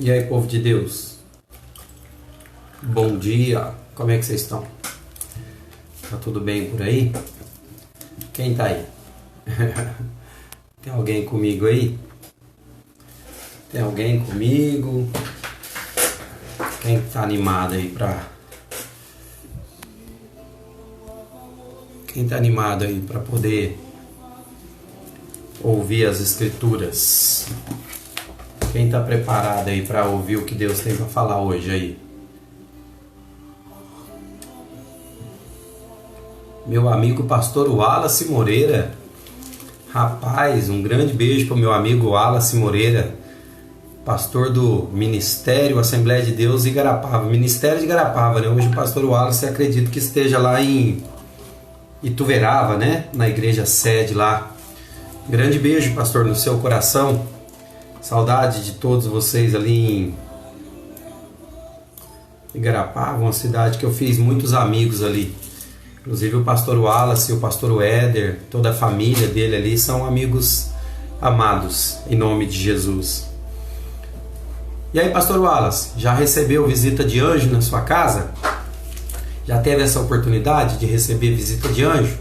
E aí, povo de Deus, bom dia, como é que vocês estão? Tá tudo bem por aí? Quem tá aí? Tem alguém comigo aí? Tem alguém comigo? Quem tá animado aí pra... Quem tá animado aí pra poder ouvir as escrituras? Quem está preparado aí para ouvir o que Deus tem para falar hoje aí? Meu amigo pastor Wallace Moreira. Rapaz, um grande beijo para o meu amigo Wallace Moreira, pastor do Ministério Assembleia de Deus Igarapava. Ministério de Igarapava, né? Hoje o pastor Wallace, acredito que esteja lá em Ituverava, né? Na igreja sede lá. Grande beijo, pastor, no seu coração. Saudade de todos vocês ali em Igarapava, uma cidade que eu fiz muitos amigos ali. Inclusive o pastor Wallace, o pastor Éder, toda a família dele ali são amigos amados, em nome de Jesus. E aí, pastor Wallace, já recebeu visita de anjo na sua casa? Já teve essa oportunidade de receber visita de anjo?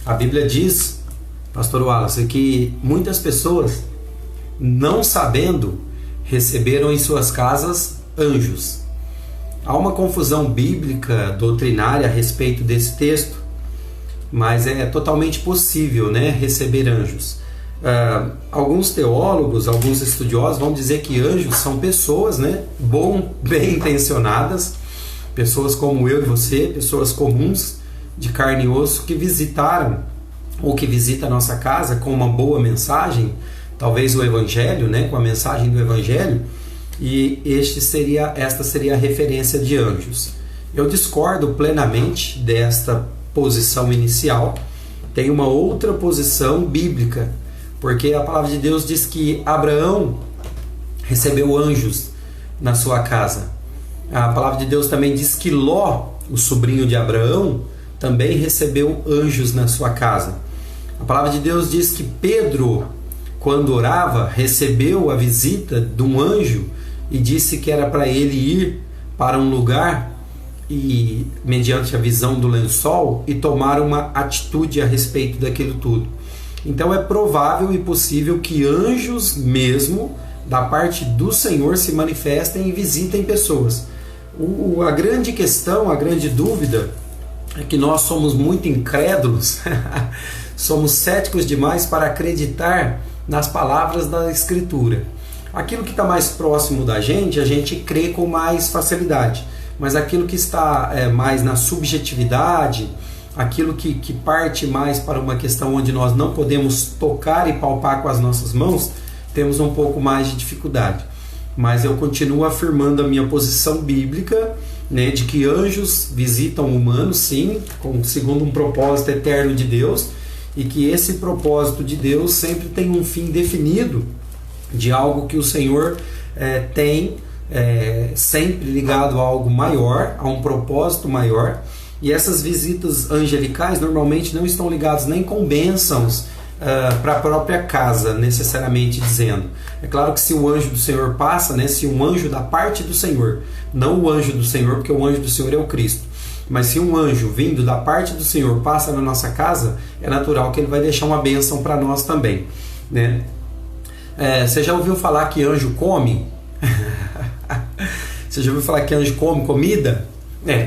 A Bíblia diz, pastor Wallace, que muitas pessoas, não sabendo, receberam em suas casas anjos. Há uma confusão bíblica, doutrinária a respeito desse texto, mas é totalmente possível, né, receber anjos. Alguns teólogos, alguns estudiosos vão dizer que anjos são pessoas, né, bem intencionadas, pessoas como eu e você, pessoas comuns, de carne e osso, que visitaram ou que visita a nossa casa com uma boa mensagem, talvez o Evangelho, né, com a mensagem do Evangelho, e esta seria a referência de anjos. Eu discordo plenamente desta posição inicial. Tem uma outra posição bíblica, porque a palavra de Deus diz que Abraão recebeu anjos na sua casa. A palavra de Deus também diz que Ló, o sobrinho de Abraão, também recebeu anjos na sua casa. A palavra de Deus diz que Pedro, quando orava, recebeu a visita de um anjo e disse que era para ele ir para um lugar e, mediante a visão do lençol, e tomar uma atitude a respeito daquilo tudo. Então é provável e possível que anjos mesmo, da parte do Senhor, se manifestem e visitem pessoas. A grande questão, a grande dúvida é que nós somos muito incrédulos, somos céticos demais para acreditar nas palavras da Escritura. Aquilo que está mais próximo da gente, a gente crê com mais facilidade, mas aquilo que está mais na subjetividade, aquilo que parte mais para uma questão onde nós não podemos tocar e palpar com as nossas mãos, temos um pouco mais de dificuldade. Mas eu continuo afirmando a minha posição bíblica, né, de que anjos visitam humanos, sim, segundo um propósito eterno de Deus, e que esse propósito de Deus sempre tem um fim definido, de algo que o Senhor tem sempre ligado a algo maior, a um propósito maior. E essas visitas angelicais normalmente não estão ligadas nem com bênçãos para a própria casa, necessariamente dizendo. É claro que se o anjo do Senhor passa, né, se um anjo da parte do Senhor, não o anjo do Senhor, porque o anjo do Senhor é o Cristo, mas se um anjo vindo da parte do Senhor passa na nossa casa, é natural que ele vai deixar uma bênção para nós também, né? Você já ouviu falar que anjo come? Você já ouviu falar que anjo come comida?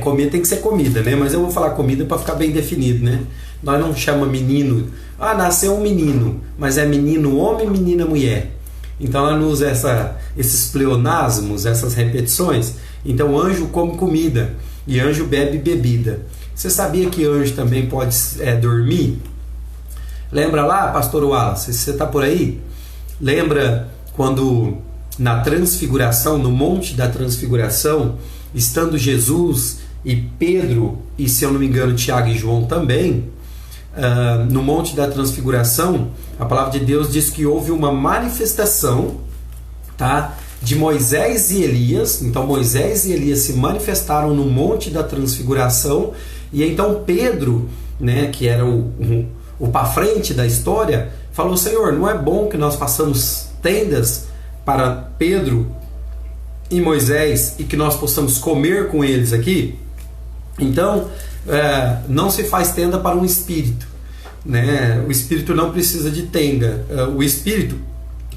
Comida tem que ser comida, né? Mas eu vou falar comida para ficar bem definido, né? Nós não chama menino, nasceu um menino, mas é menino homem e menina mulher. Então ela não usa esses pleonasmos, essas repetições. Então anjo come comida e anjo bebe bebida. Você sabia que anjo também pode dormir? Lembra lá, pastor Wallace, você está por aí? Lembra quando na transfiguração, no monte da transfiguração, estando Jesus e Pedro, e se eu não me engano Tiago e João também, no monte da transfiguração, a palavra de Deus diz que houve uma manifestação, tá, de Moisés e Elias. Então Moisés e Elias se manifestaram no monte da transfiguração, e então Pedro, né, que era o para frente da história, falou: Senhor, não é bom que nós façamos tendas para Pedro e Moisés e que nós possamos comer com eles aqui, então não se faz tenda para um espírito, né? O espírito não precisa de tenda. O espírito,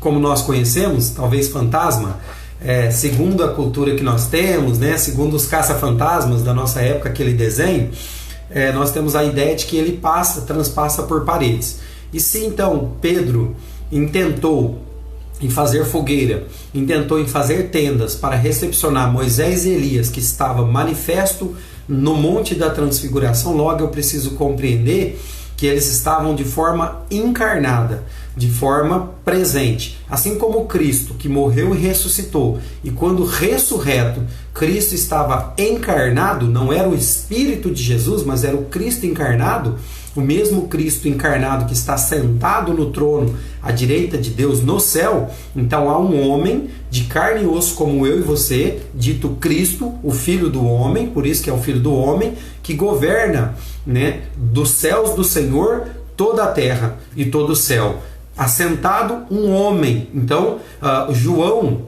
como nós conhecemos, talvez fantasma, segundo a cultura que nós temos, né? Segundo os caça-fantasmas da nossa época, aquele desenho, nós temos a ideia de que ele transpassa por paredes. E se então Pedro intentou em fazer fogueira, intentou em fazer tendas para recepcionar Moisés e Elias, que estava manifesto no Monte da Transfiguração, logo eu preciso compreender que eles estavam de forma encarnada, de forma presente. Assim como Cristo, que morreu e ressuscitou, e quando ressurreto, Cristo estava encarnado, não era o Espírito de Jesus, mas era o Cristo encarnado, o mesmo Cristo encarnado que está sentado no trono à direita de Deus no céu. Então há um homem de carne e osso como eu e você, dito Cristo, o Filho do homem, por isso que é o Filho do homem, que governa, né, dos céus do Senhor toda a terra e todo o céu. Assentado um homem. Então João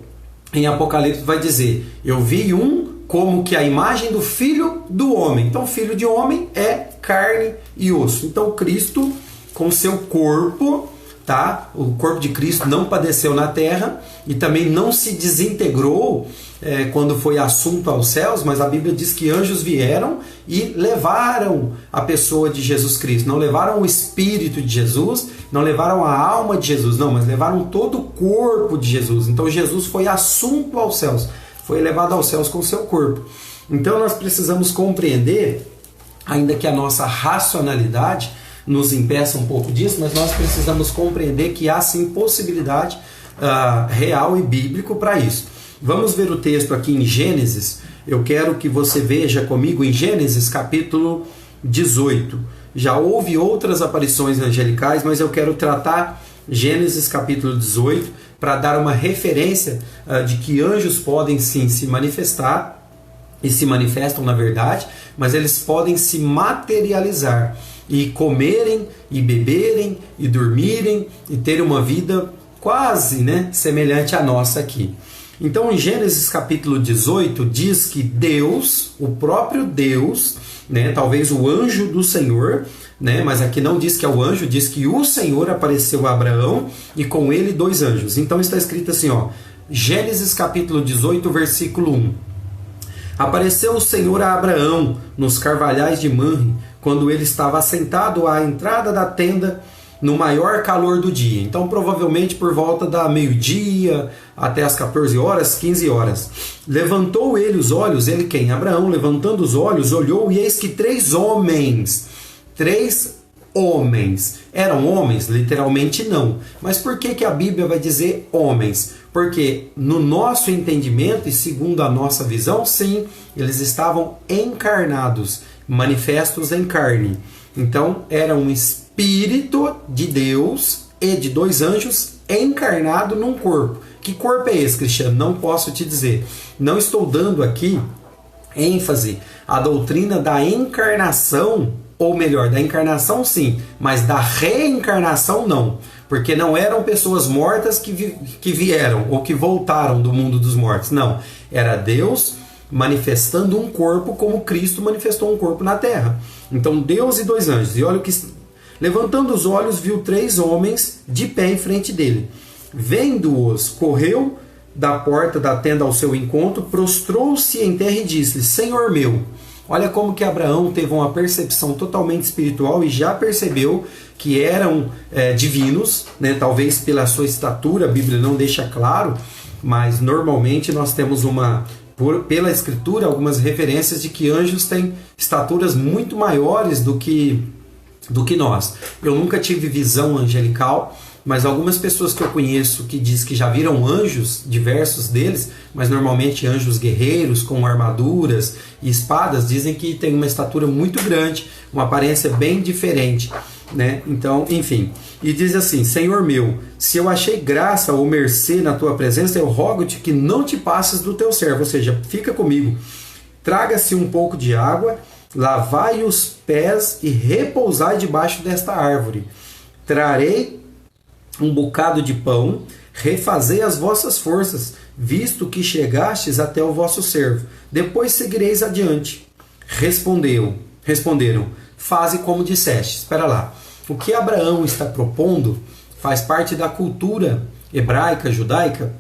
em Apocalipse vai dizer: eu vi um como que a imagem do Filho do homem. Então filho de homem é carne e osso. Então Cristo com seu corpo, tá? O corpo de Cristo não padeceu na terra e também não se desintegrou quando foi assunto aos céus, mas a Bíblia diz que anjos vieram e levaram a pessoa de Jesus Cristo. Não levaram o Espírito de Jesus, não levaram a alma de Jesus, não, mas levaram todo o corpo de Jesus. Então Jesus foi assunto aos céus, foi elevado aos céus com seu corpo. Então nós precisamos compreender, ainda que a nossa racionalidade nos impeça um pouco disso, mas nós precisamos compreender que há sim possibilidade real e bíblico para isso. Vamos ver o texto aqui em Gênesis. Eu quero que você veja comigo em Gênesis capítulo 18. Já houve outras aparições angelicais, mas eu quero tratar Gênesis capítulo 18 para dar uma referência de que anjos podem sim se manifestar, e se manifestam na verdade, mas eles podem se materializar e comerem, e beberem, e dormirem, e terem uma vida quase, né, semelhante à nossa aqui. Então em Gênesis capítulo 18 diz que Deus, o próprio Deus, né, talvez o anjo do Senhor, né, mas aqui não diz que é o anjo, diz que o Senhor apareceu a Abraão e com ele 2 anjos. Então está escrito assim, ó, Gênesis capítulo 18, versículo 1. Apareceu o Senhor a Abraão nos carvalhais de Manre, quando ele estava assentado à entrada da tenda no maior calor do dia. Então provavelmente por volta da meio-dia até as 14 horas, 15 horas. Levantou ele os olhos, ele quem? Abraão, levantando os olhos, olhou e eis que 3 homens. Eram homens? Literalmente não. Mas por que a Bíblia vai dizer homens? Porque no nosso entendimento e segundo a nossa visão, sim, eles estavam encarnados, manifestos em carne. Então era um Espírito de Deus e de 2 anjos encarnado num corpo. Que corpo é esse, Cristiano? Não posso te dizer. Não estou dando aqui ênfase à doutrina da encarnação, ou melhor, da encarnação sim, mas da reencarnação não. Porque não eram pessoas mortas que vieram ou que voltaram do mundo dos mortos. Não, era Deus manifestando um corpo como Cristo manifestou um corpo na terra. Então Deus e 2 anjos. E olha o que... Levantando os olhos, viu 3 homens de pé em frente dele. Vendo-os, correu da porta da tenda ao seu encontro, prostrou-se em terra e disse-lhe: Senhor meu. Olha como que Abraão teve uma percepção totalmente espiritual e já percebeu que eram divinos, né? Talvez pela sua estatura, a Bíblia não deixa claro, mas normalmente nós temos pela Escritura algumas referências de que anjos têm estaturas muito maiores do que nós. Eu nunca tive visão angelical, mas algumas pessoas que eu conheço que diz que já viram anjos, diversos deles, mas normalmente anjos guerreiros com armaduras e espadas, dizem que tem uma estatura muito grande, uma aparência bem diferente, né? Então, enfim, e diz assim: Senhor meu, se eu achei graça ou mercê na tua presença, eu rogo-te que não te passes do teu servo, ou seja, fica comigo, traga-se um pouco de água, lavai os pés e repousai debaixo desta árvore. Trarei um bocado de pão, refazei as vossas forças, visto que chegastes até o vosso servo. Depois seguireis adiante. Responderam, faze como disseste. Espera lá. O que Abraão está propondo faz parte da cultura hebraica, judaica,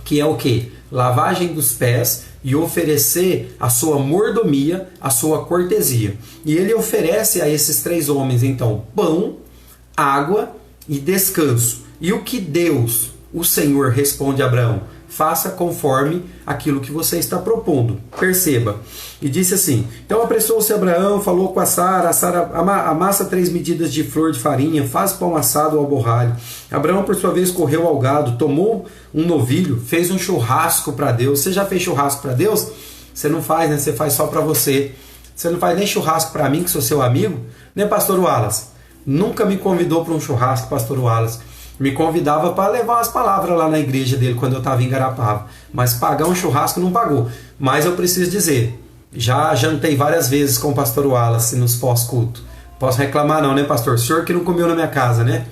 que é o quê? Lavagem dos pés e oferecer a sua mordomia, a sua cortesia. E ele oferece a esses 3 homens, então, pão, água e descanso. E o que Deus, o Senhor, responde a Abraão? Faça conforme aquilo que você está propondo. Perceba. E disse assim: então apressou-se Abraão, falou com a Sara amassa 3 medidas de flor de farinha, faz pão assado ao borralho. Abraão, por sua vez, correu ao gado, tomou um novilho, fez um churrasco para Deus. Você já fez churrasco para Deus? Você não faz, né? Você faz só para você. Você não faz nem churrasco para mim, que sou seu amigo, né, pastor Wallace? Nunca me convidou para um churrasco, pastor Wallace. Me convidava para levar umas palavras lá na igreja dele quando eu estava em Garapava. Mas pagar um churrasco não pagou. Mas eu preciso dizer, já jantei várias vezes com o pastor Wallace nos pós-culto. Posso reclamar não, né, pastor? O senhor que não comeu na minha casa, né?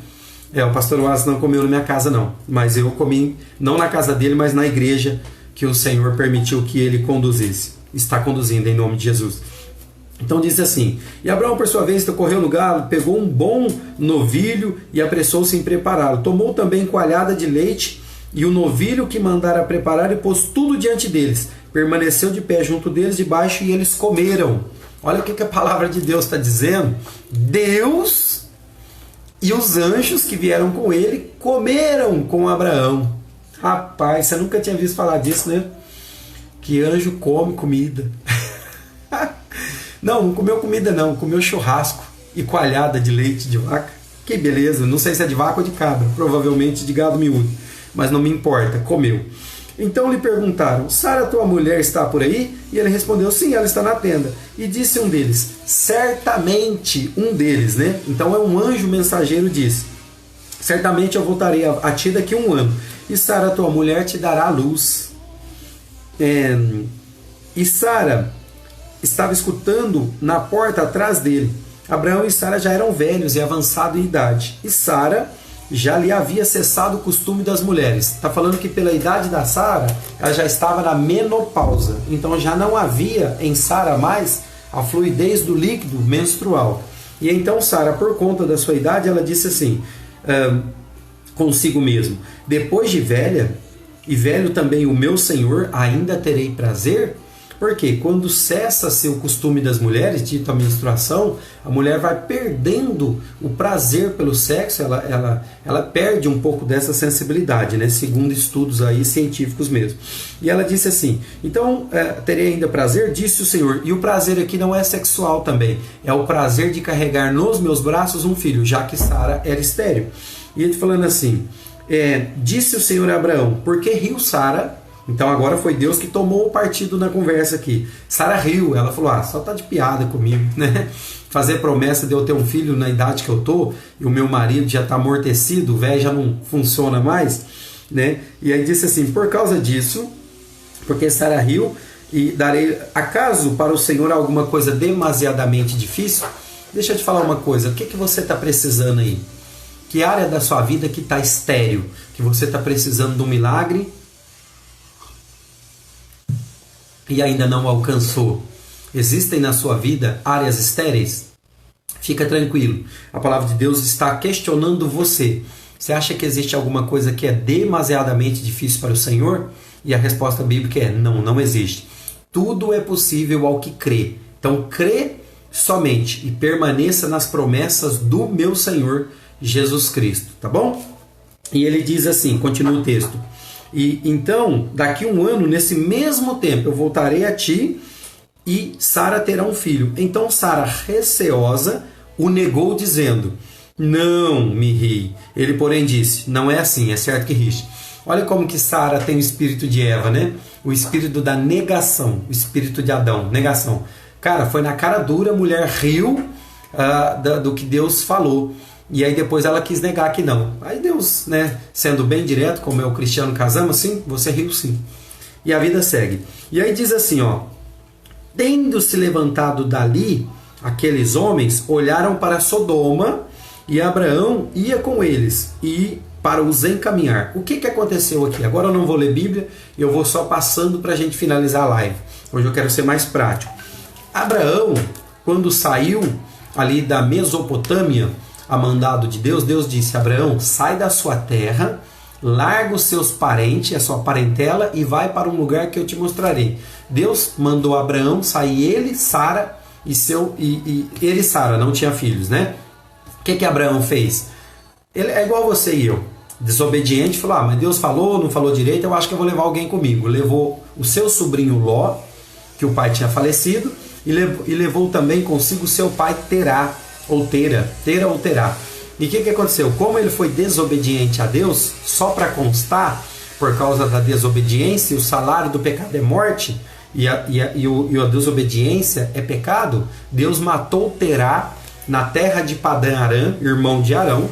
O pastor Wallace não comeu na minha casa não. Mas eu comi, não na casa dele, mas na igreja que o Senhor permitiu que ele conduzisse. Está conduzindo em nome de Jesus. Então diz assim: e Abraão, por sua vez, correu no galo, pegou um bom novilho e apressou-se em prepará-lo. Tomou também coalhada de leite e o novilho que mandara preparar e pôs tudo diante deles. Permaneceu de pé junto deles debaixo e eles comeram. Olha o que a palavra de Deus está dizendo. Deus e os anjos que vieram com ele comeram com Abraão. Rapaz, você nunca tinha visto falar disso, né? Que anjo come comida. Não comeu comida não, comeu churrasco e coalhada de leite de vaca. Que beleza, não sei se é de vaca ou de cabra, provavelmente de gado miúdo, mas não me importa, comeu. Então lhe perguntaram: Sara, tua mulher, está por aí? E ele respondeu: sim, ela está na tenda. E disse um deles, certamente um deles, né? Então é um anjo mensageiro, disse: certamente eu voltarei a ti daqui a 1 ano, e Sara, tua mulher, te dará a luz. E Sara estava escutando na porta atrás dele. Abraão e Sara já eram velhos e avançados em idade. E Sara já lhe havia cessado o costume das mulheres. Está falando que pela idade da Sara, ela já estava na menopausa. Então já não havia em Sara mais a fluidez do líquido menstrual. E então Sara, por conta da sua idade, ela disse assim, consigo mesmo: depois de velha, e velho também o meu senhor, ainda terei prazer? Porque quando cessa-se o costume das mulheres, dito a menstruação, a mulher vai perdendo o prazer pelo sexo, ela perde um pouco dessa sensibilidade, né? Segundo estudos aí científicos mesmo. E ela disse assim: então terei ainda prazer? Disse o Senhor. E o prazer aqui não é sexual também, é o prazer de carregar nos meus braços um filho, já que Sara era estéril. E ele falando assim, disse o Senhor a Abraão: por que riu Sara? Então agora foi Deus que tomou o partido na conversa aqui. Sara riu, ela falou: só tá de piada comigo, né? Fazer promessa de eu ter um filho na idade que eu tô, e o meu marido já tá amortecido, o velho já não funciona mais, né? E aí disse assim: por causa disso, porque Sara riu, e darei, acaso para o Senhor alguma coisa demasiadamente difícil? Deixa eu te falar uma coisa, o que você está precisando aí? Que área da sua vida que está estéril, que você está precisando de um milagre e ainda não alcançou? Existem na sua vida áreas estéreis? Fica tranquilo, a palavra de Deus está questionando você. Você acha que existe alguma coisa que é demasiadamente difícil para o Senhor? E a resposta bíblica é: não, não existe. Tudo é possível ao que crê. Então crê somente e permaneça nas promessas do meu Senhor Jesus Cristo, tá bom? E ele diz assim, continua o texto: e então, daqui 1 ano, nesse mesmo tempo, eu voltarei a ti e Sara terá um filho. Então Sara, receosa, o negou, dizendo: não me ri. Ele, porém, disse: não é assim, é certo que riste. Olha como que Sara tem o espírito de Eva, né? O espírito da negação, o espírito de Adão, negação. Cara, foi na cara dura, a mulher riu do que Deus falou. E aí depois ela quis negar que não. Aí Deus, né, sendo bem direto, como é o cristiano casamos, sim, você riu sim. E a vida segue. E aí diz assim, tendo se levantado dali, aqueles homens olharam para Sodoma e Abraão ia com eles e para os encaminhar. O que aconteceu aqui? Agora eu não vou ler Bíblia, eu vou só passando para a gente finalizar a live. Hoje eu quero ser mais prático. Abraão, quando saiu ali da Mesopotâmia, a mandado de Deus, Deus disse: Abraão, sai da sua terra, larga os seus parentes, a sua parentela, e vai para um lugar que eu te mostrarei. Deus mandou Abraão sair, ele, Sara, ele e Sara, não tinha filhos, né? O que Abraão fez? Ele é igual você e eu, desobediente, falou: mas Deus falou, não falou direito, eu acho que eu vou levar alguém comigo. Levou o seu sobrinho Ló, que o pai tinha falecido, e levou também consigo o seu pai Terá, ou Tera. E o que aconteceu? Como ele foi desobediente a Deus, só para constar, por causa da desobediência, o salário do pecado é morte, e a desobediência é pecado, Deus matou Terá na terra de Padã Arã, irmão de Arão.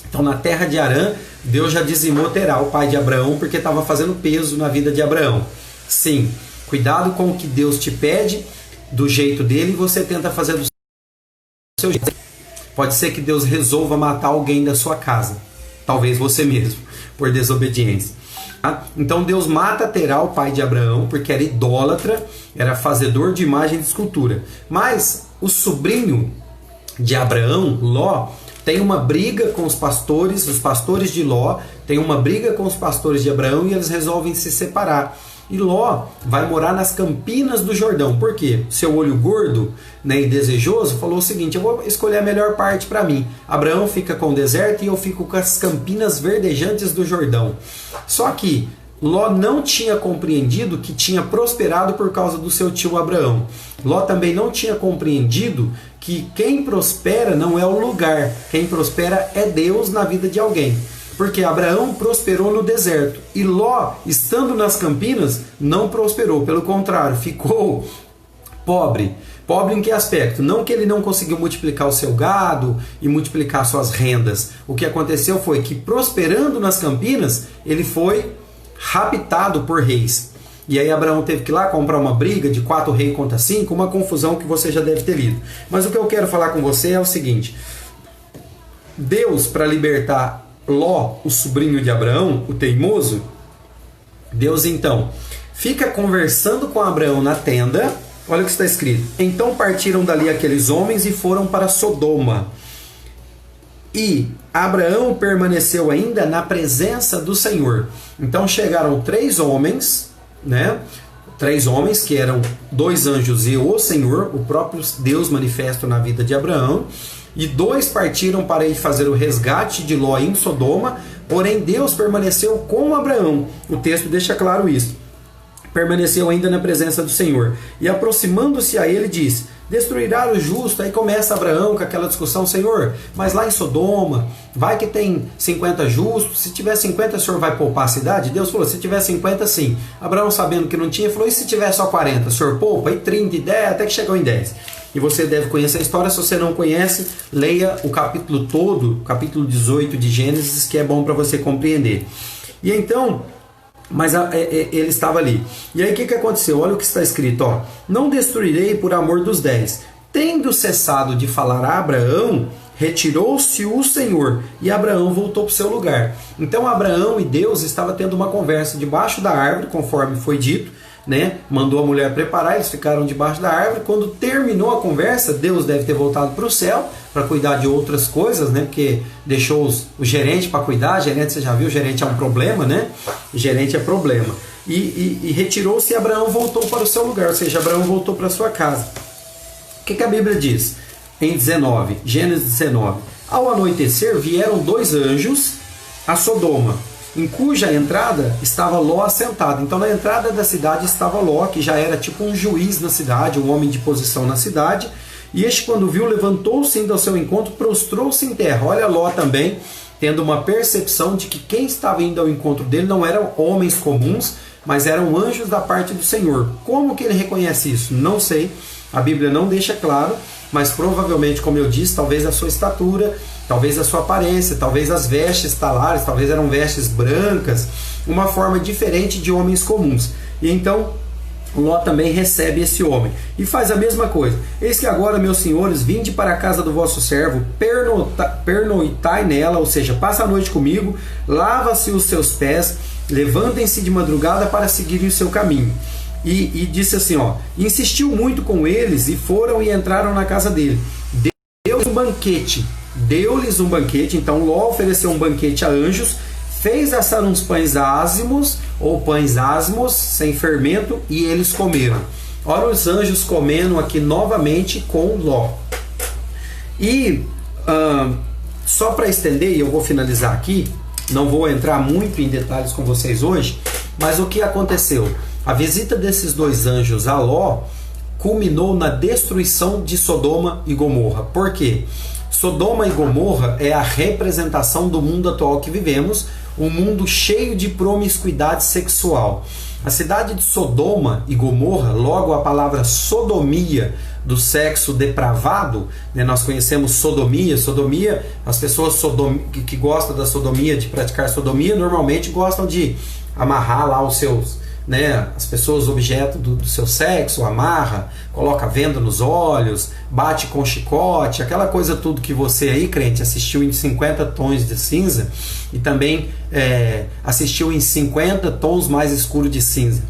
Então, na terra de Arã, Deus já dizimou Terá, o pai de Abraão, porque estava fazendo peso na vida de Abraão. Sim, cuidado com o que Deus te pede do jeito dele e você tenta fazer do seu jeito. Pode ser que Deus resolva matar alguém da sua casa, talvez você mesmo, por desobediência. Então Deus mata Terá, o pai de Abraão, porque era idólatra, era fazedor de imagem de escultura. Mas o sobrinho de Abraão, Ló, tem uma briga com os pastores de Ló, tem uma briga com os pastores de Abraão e eles resolvem se separar. E Ló vai morar nas campinas do Jordão. Por quê? Seu olho gordo, né, e desejoso falou o seguinte: eu vou escolher a melhor parte para mim. Abraão fica com o deserto e eu fico com as campinas verdejantes do Jordão. Só que Ló não tinha compreendido que tinha prosperado por causa do seu tio Abraão. Ló também não tinha compreendido que quem prospera não é o lugar, quem prospera é Deus na vida de alguém. Porque Abraão prosperou no deserto e Ló, estando nas campinas, não prosperou. Pelo contrário, ficou pobre. Pobre em que aspecto? Não que ele não conseguiu multiplicar o seu gado e multiplicar suas rendas. O que aconteceu foi que, prosperando nas campinas, ele foi raptado por reis. E aí Abraão teve que ir lá comprar uma briga de 4 reis contra 5, uma confusão que você já deve ter lido. Mas o que eu quero falar com você é o seguinte: Deus, para libertar Ló, o sobrinho de Abraão, o teimoso, Deus então fica conversando com Abraão na tenda. Olha o que está escrito: então partiram dali aqueles homens e foram para Sodoma. E Abraão permaneceu ainda na presença do Senhor. Então chegaram 3 homens, né? 3 homens que eram 2 anjos e o Senhor, o próprio Deus manifesto na vida de Abraão. E 2 partiram para ir fazer o resgate de Ló em Sodoma, porém Deus permaneceu com Abraão. O texto deixa claro isso. Permaneceu ainda na presença do Senhor. E aproximando-se a ele, disse: destruirá o justo. Aí começa Abraão com aquela discussão: Senhor, mas lá em Sodoma, vai que tem 50 justos, se tiver 50 o Senhor vai poupar a cidade? Deus falou: se tiver 50 sim. Abraão, sabendo que não tinha, falou: e se tiver só 40? O Senhor poupa? E 30, e 10, até que chegou em 10. E você deve conhecer a história. Se você não conhece, leia o capítulo todo, capítulo 18 de Gênesis, que é bom para você compreender. E então, mas ele estava ali. E aí o que aconteceu? Olha o que está escrito, ó: não destruirei por amor dos 10. Tendo cessado de falar a Abraão, retirou-se o Senhor, e Abraão voltou para o seu lugar. Então Abraão e Deus estavam tendo uma conversa debaixo da árvore, conforme foi dito, né? Mandou a mulher preparar, eles ficaram debaixo da árvore. Quando terminou a conversa, Deus deve ter voltado para o céu para cuidar de outras coisas, né? Porque deixou o gerente para cuidar. Gerente, você já viu, gerente é um problema, né? Gerente é problema. E retirou-se, e Abraão voltou para o seu lugar, ou seja, Abraão voltou para a sua casa. O que a Bíblia diz? Em 19, Gênesis 19: ao anoitecer vieram 2 anjos a Sodoma, em cuja entrada estava Ló assentado. Então na entrada da cidade estava Ló, que já era tipo um juiz na cidade, um homem de posição na cidade. E este, quando viu, levantou-se indo ao seu encontro, prostrou-se em terra. Olha Ló também tendo uma percepção de que quem estava indo ao encontro dele não eram homens comuns, mas eram anjos da parte do Senhor. Como que ele reconhece isso? Não sei, a Bíblia não deixa claro, mas provavelmente, como eu disse, talvez a sua estatura, talvez a sua aparência, talvez as vestes talares, talvez eram vestes brancas, uma forma diferente de homens comuns. E então Ló também recebe esse homem e faz a mesma coisa. Eis que agora, meus senhores, vinde para a casa do vosso servo, pernoitai nela, ou seja, passa a noite comigo, lava-se os seus pés, levantem-se de madrugada para seguirem o seu caminho. E disse assim, ó, insistiu muito com eles e foram e entraram na casa dele. Deu-lhes um banquete, então Ló ofereceu um banquete a anjos, fez assar uns pães ázimos, ou pães asmos, sem fermento, e eles comeram. Olha os anjos comendo aqui novamente com Ló. E só para estender, e eu vou finalizar aqui, não vou entrar muito em detalhes com vocês hoje, mas o que aconteceu? A visita desses dois anjos a Ló culminou na destruição de Sodoma e Gomorra. Por quê? Sodoma e Gomorra é a representação do mundo atual que vivemos, um mundo cheio de promiscuidade sexual. A cidade de Sodoma e Gomorra, logo a palavra sodomia, do sexo depravado, né? Nós conhecemos sodomia. Sodomia, as pessoas que gostam da sodomia, de praticar sodomia, normalmente gostam de amarrar lá os seus, né, as pessoas objeto do seu sexo, amarra, coloca venda nos olhos, bate com chicote, aquela coisa tudo que você aí, crente, assistiu em 50 tons de cinza e também assistiu em 50 tons mais escuros de cinza.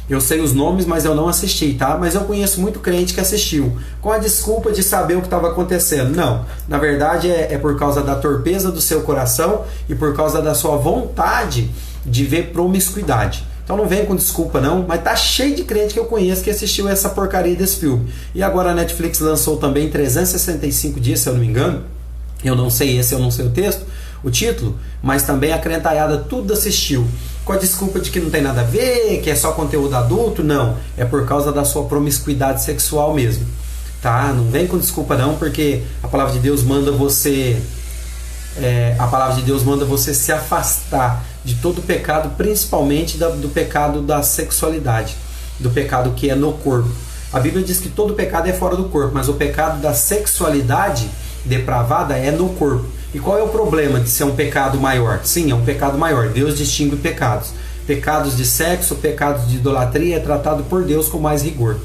Eu sei os nomes, mas eu não assisti, tá? Mas eu conheço muito crente que assistiu, com a desculpa de saber o que estava acontecendo. Não, na verdade é por causa da torpeza do seu coração e por causa da sua vontade de ver promiscuidade. Então não vem com desculpa não, mas tá cheio de crente que eu conheço que assistiu essa porcaria desse filme. E agora a Netflix lançou também 365 dias, se eu não me engano. Eu não sei o texto, o título, mas também a crentaiada tudo assistiu. Com a desculpa de que não tem nada a ver, que é só conteúdo adulto. Não, é por causa da sua promiscuidade sexual mesmo. Tá? Não vem com desculpa não, porque a palavra de Deus manda você se afastar de todo pecado, principalmente do pecado da sexualidade, do pecado que é no corpo. A Bíblia diz que todo pecado é fora do corpo, mas o pecado da sexualidade depravada é no corpo. E qual é o problema de ser um pecado maior? Sim, é um pecado maior. Deus distingue pecados. Pecados de sexo, pecados de idolatria é tratado por Deus com mais rigor.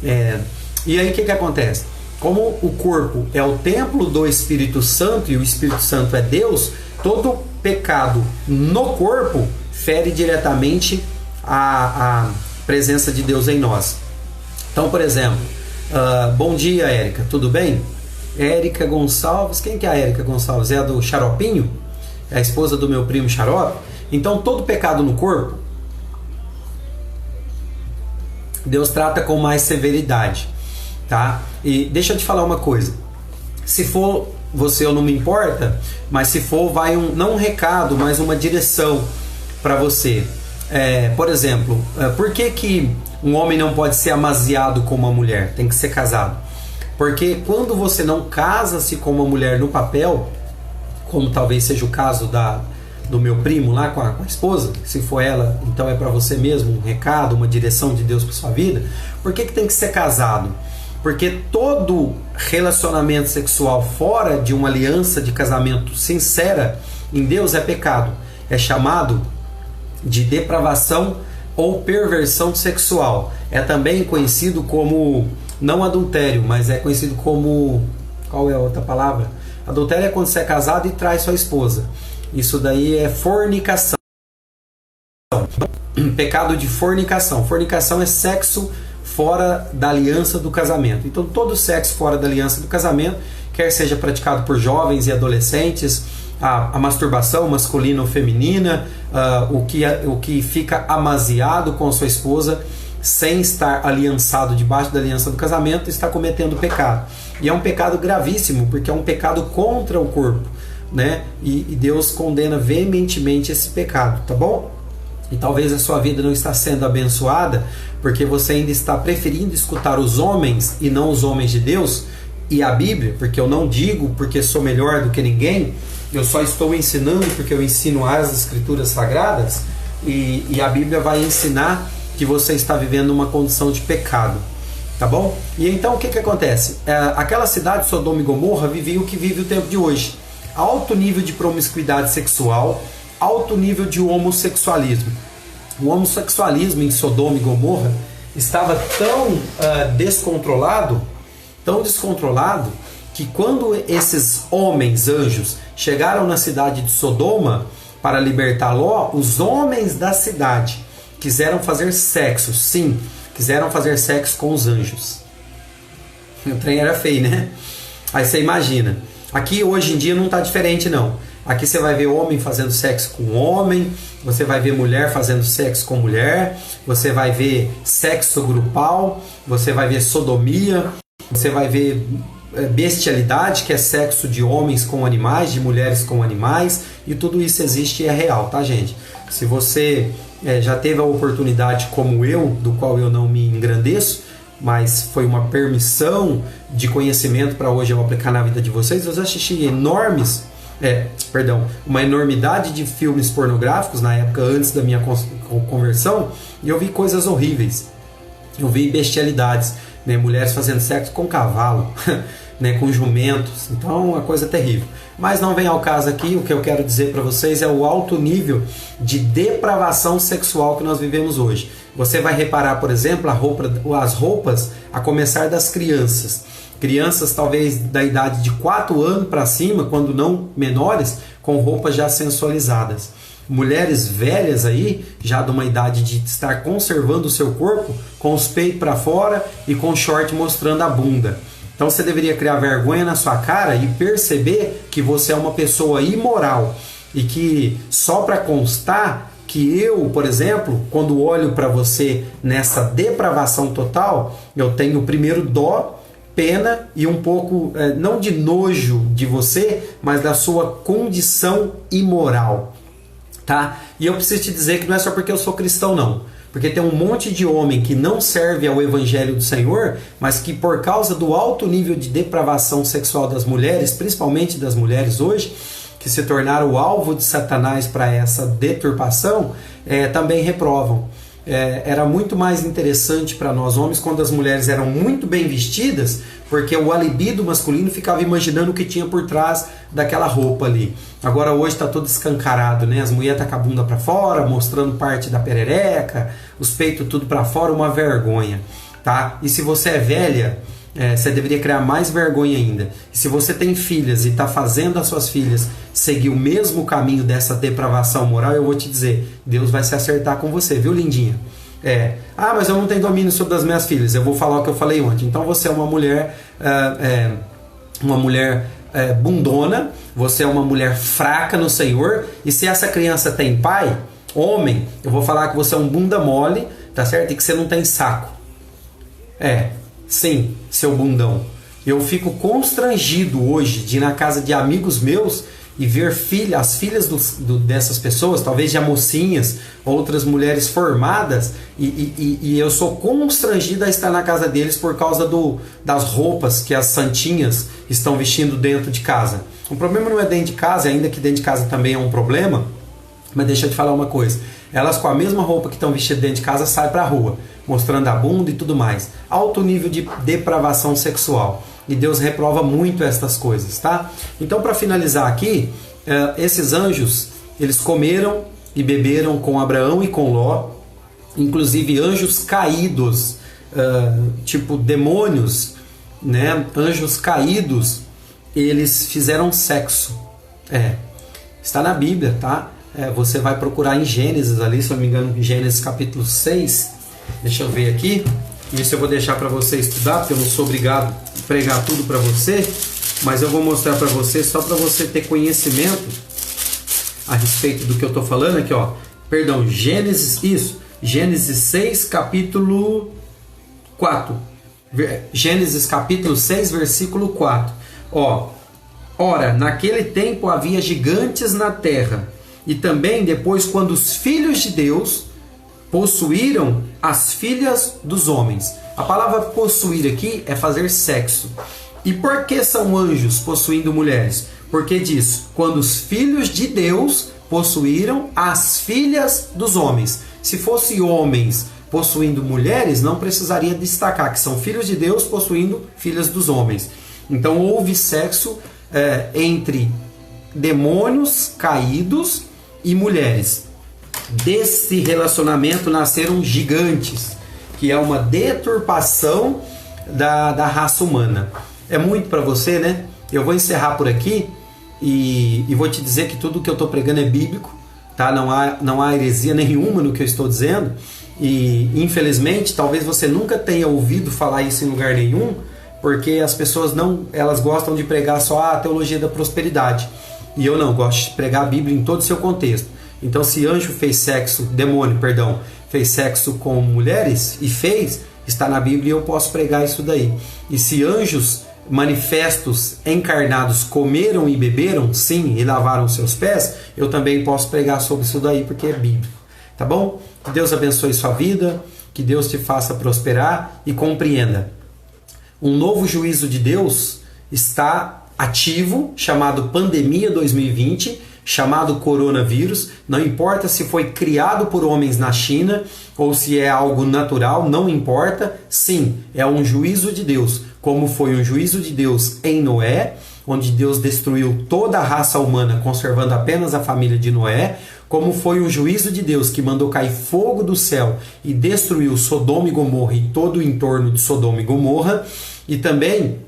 E aí o que acontece? Como o corpo é o templo do Espírito Santo e o Espírito Santo é Deus, todo pecado no corpo fere diretamente a presença de Deus em nós. Então, por exemplo, bom dia, Érica, tudo bem? Érica Gonçalves, quem que é a Érica Gonçalves? É a do Xaropinho? É a esposa do meu primo Xarope? Então, todo pecado no corpo, Deus trata com mais severidade. Tá? E deixa eu te falar uma coisa, se for você, eu não me importa, mas se for, vai não um recado, mas uma direção para você. Por exemplo, por que um homem não pode ser amaziado com uma mulher? Tem que ser casado. Porque quando você não casa-se com uma mulher no papel, como talvez seja o caso do meu primo lá com a esposa, se for ela, então é para você mesmo um recado, uma direção de Deus para sua vida. Por que tem que ser casado? Porque todo relacionamento sexual fora de uma aliança de casamento sincera em Deus é pecado. É chamado de depravação ou perversão sexual. É também conhecido como, não adultério, mas é conhecido como, qual é a outra palavra? Adultério é quando você é casado e trai sua esposa. Isso daí é fornicação. Pecado de fornicação. Fornicação é sexo fora da aliança do casamento. Então todo sexo fora da aliança do casamento, quer seja praticado por jovens e adolescentes, a masturbação masculina ou feminina, o que fica amaziado com sua esposa sem estar aliançado debaixo da aliança do casamento, está cometendo pecado. E é um pecado gravíssimo, porque é um pecado contra o corpo, né? E Deus condena veementemente esse pecado, tá bom? E talvez a sua vida não está sendo abençoada porque você ainda está preferindo escutar os homens e não os homens de Deus e a Bíblia, porque eu não digo porque sou melhor do que ninguém, eu só estou ensinando porque eu ensino as Escrituras Sagradas, e a Bíblia vai ensinar que você está vivendo uma condição de pecado, tá bom? E então o que acontece? Aquela cidade, Sodoma e Gomorra, vivia o que vive o tempo de hoje: alto nível de promiscuidade sexual, alto nível de homossexualismo. O homossexualismo em Sodoma e Gomorra estava tão descontrolado, que quando esses homens, anjos, chegaram na cidade de Sodoma para libertar Ló, os homens da cidade quiseram fazer sexo, sim, quiseram fazer sexo com os anjos. O trem era feio, né? Aí você imagina, aqui hoje em dia não está diferente não. Aqui você vai ver homem fazendo sexo com homem, você vai ver mulher fazendo sexo com mulher, você vai ver sexo grupal, você vai ver sodomia, você vai ver bestialidade, que é sexo de homens com animais, de mulheres com animais, e tudo isso existe e é real, tá, gente? Se você já teve a oportunidade como eu, do qual eu não me engrandeço, mas foi uma permissão de conhecimento para hoje eu aplicar na vida de vocês, eu já assisti uma enormidade de filmes pornográficos na época antes da minha conversão, e eu vi coisas horríveis, eu vi bestialidades, né? Mulheres fazendo sexo com cavalo, né? Com jumentos, então uma coisa terrível. Mas não vem ao caso aqui, o que eu quero dizer para vocês é o alto nível de depravação sexual que nós vivemos hoje. Você vai reparar, por exemplo, as roupas a começar das crianças. Crianças talvez da idade de 4 anos para cima, quando não menores, com roupas já sensualizadas. Mulheres velhas aí, já de uma idade de estar conservando o seu corpo, com os peitos para fora e com short mostrando a bunda. Então você deveria criar vergonha na sua cara e perceber que você é uma pessoa imoral. E que só para constar que eu, por exemplo, quando olho para você nessa depravação total, eu tenho primeiro dó, pena e um pouco, não de nojo de você, mas da sua condição imoral, tá? E eu preciso te dizer que não é só porque eu sou cristão, não. Porque tem um monte de homem que não serve ao Evangelho do Senhor, mas que por causa do alto nível de depravação sexual das mulheres, principalmente das mulheres hoje, que se tornaram o alvo de Satanás para essa deturpação, também reprovam. Era muito mais interessante para nós homens quando as mulheres eram muito bem vestidas, porque o libido masculino ficava imaginando o que tinha por trás daquela roupa ali. Agora hoje está todo escancarado, né? As mulheres estão com a bunda para fora, mostrando parte da perereca, os peitos tudo para fora, uma vergonha, tá? E se você é velha, você deveria criar mais vergonha ainda. E se você tem filhas e está fazendo as suas filhas seguir o mesmo caminho dessa depravação moral, eu vou te dizer, Deus vai se acertar com você, viu, lindinha? Mas eu não tenho domínio sobre as minhas filhas. Eu vou falar o que eu falei ontem. Então você é uma mulher bundona, você é uma mulher fraca no Senhor, e se essa criança tem pai, homem, eu vou falar que você é um bunda mole, tá certo? E que você não tem saco. Sim, seu bundão. Eu fico constrangido hoje de ir na casa de amigos meus e ver as filhas dessas pessoas, talvez já mocinhas, outras mulheres formadas, e eu sou constrangido a estar na casa deles por causa das roupas que as santinhas estão vestindo dentro de casa. O problema não é dentro de casa, ainda que dentro de casa também é um problema, mas deixa eu te falar uma coisa. Elas com a mesma roupa que estão vestidas dentro de casa saem para a rua, mostrando a bunda e tudo mais. Alto nível de depravação sexual. E Deus reprova muito estas coisas, tá? Então, para finalizar aqui, esses anjos, eles comeram e beberam com Abraão e com Ló, inclusive anjos caídos, tipo demônios, né? Anjos caídos, eles fizeram sexo. Está na Bíblia, tá? Você vai procurar em Gênesis ali, se eu não me engano, em Gênesis capítulo 6. Deixa eu ver aqui. Isso eu vou deixar para você estudar, porque eu não sou obrigado a pregar tudo para você, mas eu vou mostrar para você só para você ter conhecimento a respeito do que eu estou falando aqui, ó. Perdão, Gênesis 6, capítulo 4. Gênesis capítulo 6, versículo 4. Ora, naquele tempo havia gigantes na terra, e também depois quando os filhos de Deus possuíram as filhas dos homens. A palavra possuir aqui é fazer sexo. E por que são anjos possuindo mulheres? Porque diz, quando os filhos de Deus possuíram as filhas dos homens. Se fosse homens possuindo mulheres, não precisaria destacar que são filhos de Deus possuindo filhas dos homens. Então houve sexo entre demônios caídos e mulheres. Desse relacionamento nasceram gigantes. que é uma deturpação da raça humana. É muito para você, né? Eu vou encerrar por aqui e vou te dizer que tudo que eu estou pregando é bíblico, tá? Não há heresia nenhuma no que eu estou dizendo. E infelizmente, talvez você nunca tenha ouvido falar isso em lugar nenhum, porque as pessoas elas gostam de pregar só a teologia da prosperidade. E eu não, gosto de pregar a Bíblia em todo o seu contexto. Então, se demônio fez sexo com mulheres e fez, está na Bíblia e eu posso pregar isso daí. E se anjos manifestos encarnados comeram e beberam, sim, e lavaram seus pés, eu também posso pregar sobre isso daí, porque é bíblico. Tá bom? Que Deus abençoe sua vida, que Deus te faça prosperar e compreenda. Um novo juízo de Deus está ativo, chamado Pandemia 2020, chamado coronavírus. Não importa se foi criado por homens na China ou se é algo natural, não importa. Sim, é um juízo de Deus, como foi um juízo de Deus em Noé, onde Deus destruiu toda a raça humana, conservando apenas a família de Noé, como foi um juízo de Deus que mandou cair fogo do céu e destruiu Sodoma e Gomorra e todo o entorno de Sodoma e Gomorra, e também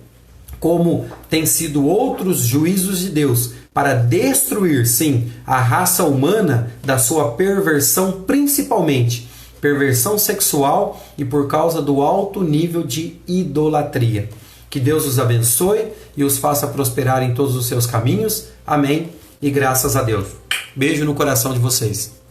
como tem sido outros juízos de Deus para destruir, sim, a raça humana da sua perversão, principalmente perversão sexual e por causa do alto nível de idolatria. Que Deus os abençoe e os faça prosperar em todos os seus caminhos. Amém e graças a Deus. Beijo no coração de vocês.